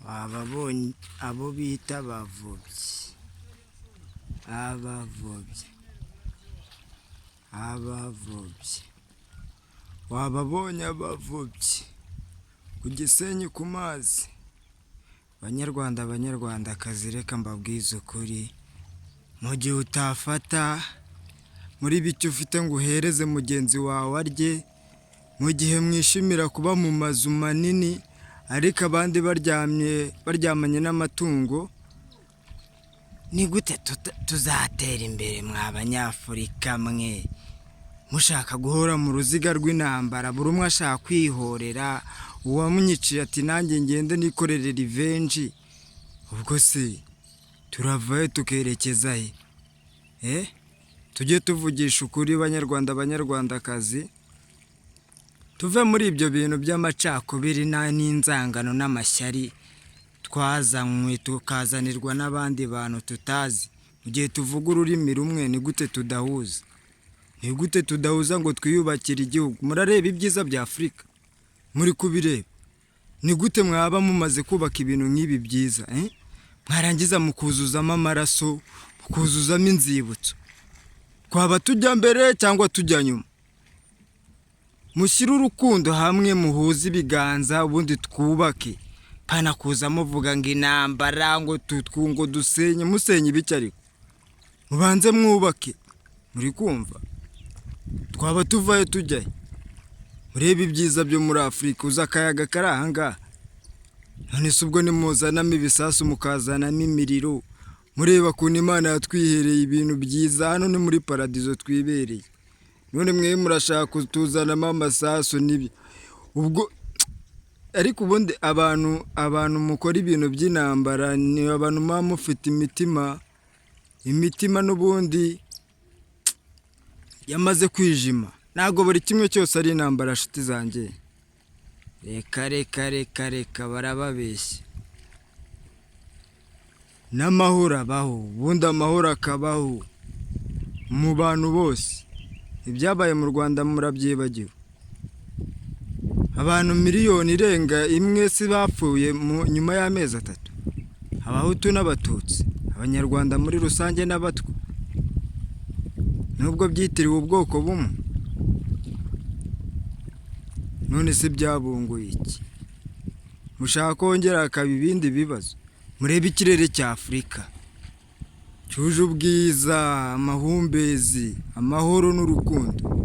ababonye abo bita abavobyi wababonye abavobyi ku Gisenyi ku mazi. Banyarwandakazi, reka mbabwize ukuri, mu gihe utafata muri bike ufite ngo uhereze mugenzi wawe arye, mu gihe mwishimira kuba mu mazu manini ariko abandi baryamanye n'amatungo, ni gute tuzatera imbere mwa Banyafurika mwe? Mushaka guhora mu ruziga rw'intambara, buri umwe ashaka kwihorera, uwamunyiciye ati nanjye ngende nikorere revenge. Ubwo se turavayo tukerekeza he? Tujye tuvugisha ukuri banyarwandakazi, tuve muri ibyo bintu by'amacakubiri n'inzangano n'amashyari twazanywe tukazanirwa n'abandi bantu tutazi. Mu gihe tuvuga ururimi rumwe, ni gute tudahuza? Ni gute tudahuza ngo twiyubakire igihugu? Murareba ibyiza bya Afurika, muri kubireba. Ni gute mwaba mumaze kubaka ibintu nk'ibi byiza, mwarangiza mukuzuzamo amaraso, mukuzuzamo inzibutso? Twaba tujya mbere cyangwa tujya nyuma? Mushyire urukundo hamwe, muhuze ibiganza, ubundi twubake. Pana kuza muvuga ngo intambara, ngo dusenye. Musenye ibiki ariko? Mubanze mwubake. Muri kumva? Twaba tuvayo tujyayo. Murebe ibyiza byo muri Afurika, uza akayaga kari aha ngaha. None se ubwo nimuzanamo ibisasu mukazanamo imiriro, mureba ukuntu Imana yatwihereye ibintu byiza, hano ni muri paradizo twibereye. None mwe murashaka kutuzanamo amasasu n'ibyo. Ubwo ariko ubundi abantu mukora ibintu by'intambara ni abantu muba mufite imitima n'ubundi yamaze kwijima. Ntabwo buri kimwe cyose ari intambara, nshuti zanjye. Reka barababeshya. N'amahoro abaho, ubundi amahoro akabaho mu bantu bose. Ibyabaye mu Rwanda murabyibagiwe. Abantu miliyoni irenga imwe si bapfuye nyuma y'amezi 3? Abahutu n'abatutsi, Abanyarwanda muri rusange n'abatwa, nubwo byitiriwe ubwoko bumwe. None se byabunguye iki? Mushaka kongera akaba ibindi bibazo? Murebe ikirere cya Afurika cyuje ubwiza, amahumbezi, amahoro n'urukundo.